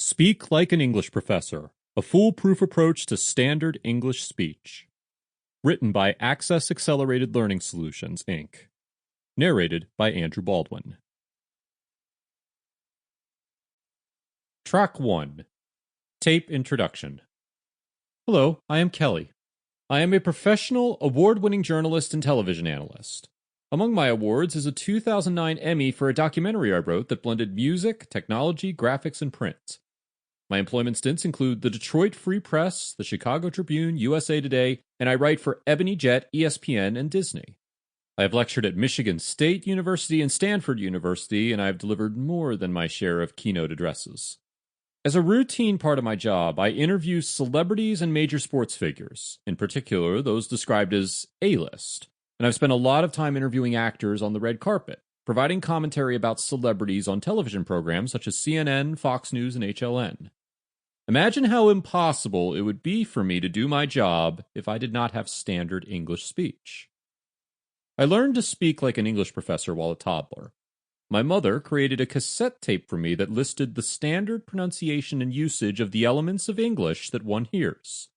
Speak like an English professor, a foolproof approach to standard English speech. Written by Access Accelerated Learning Solutions, Inc. Narrated by Andrew Baldwin. Track 1. Tape Introduction. Hello, I am Kelly. I am a professional, award-winning journalist and television analyst. Among my awards is a 2009 Emmy for a documentary I wrote that blended music, technology, graphics, and print. My employment stints include the Detroit Free Press, the Chicago Tribune, USA Today, and I write for Ebony Jet, ESPN, and Disney. I have lectured at Michigan State University and Stanford University, and I have delivered more than my share of keynote addresses. As a routine part of my job, I interview celebrities and major sports figures, in particular those described as A-list, and I've spent a lot of time interviewing actors on the red carpet, providing commentary about celebrities on television programs such as CNN, Fox News, and HLN. Imagine how impossible it would be for me to do my job if I did not have standard English speech. I learned to speak like an English professor while a toddler. My mother created a cassette tape for me that listed the standard pronunciation and usage of the elements of English that one hears.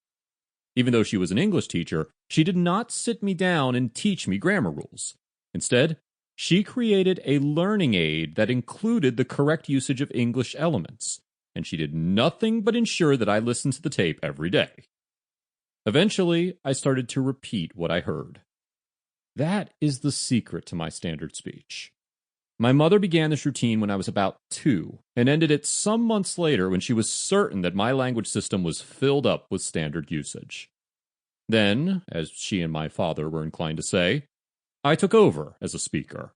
Even though she was an English teacher, she did not sit me down and teach me grammar rules. Instead, she created a learning aid that included the correct usage of English elements, and she did nothing but ensure that I listened to the tape every day. Eventually, I started to repeat what I heard. That is the secret to my standard speech. My mother began this routine when I was about 2, and ended it some months later when she was certain that my language system was filled up with standard usage. Then, as she and my father were inclined to say, I took over as a speaker.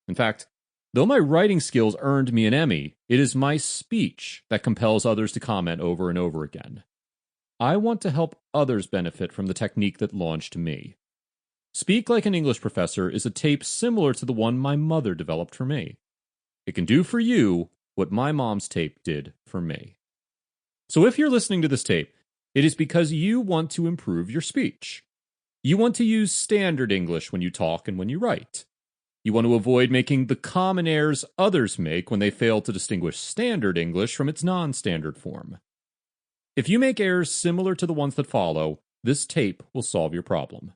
In fact, though my writing skills earned me an Emmy, it is my speech that compels others to comment over and over again. I want to help others benefit from the technique that launched me. Speak Like an English Professor is a tape similar to the one my mother developed for me. It can do for you what my mom's tape did for me. So if you're listening to this tape, it is because you want to improve your speech. You want to use standard English when you talk and when you write. You want to avoid making the common errors others make when they fail to distinguish standard English from its non-standard form. If you make errors similar to the ones that follow, this tape will solve your problem.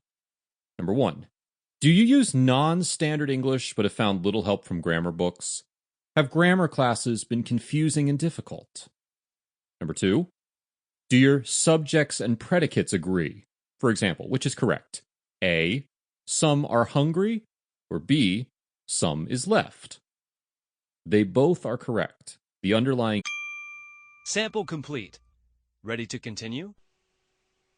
Number 1. Do you use non-standard English but have found little help from grammar books? Have grammar classes been confusing and difficult? Number 2. Do your subjects and predicates agree? For example, which is correct? A. Some are hungry, or B. Some is left. They both are correct. The underlying Sample complete. Ready to continue?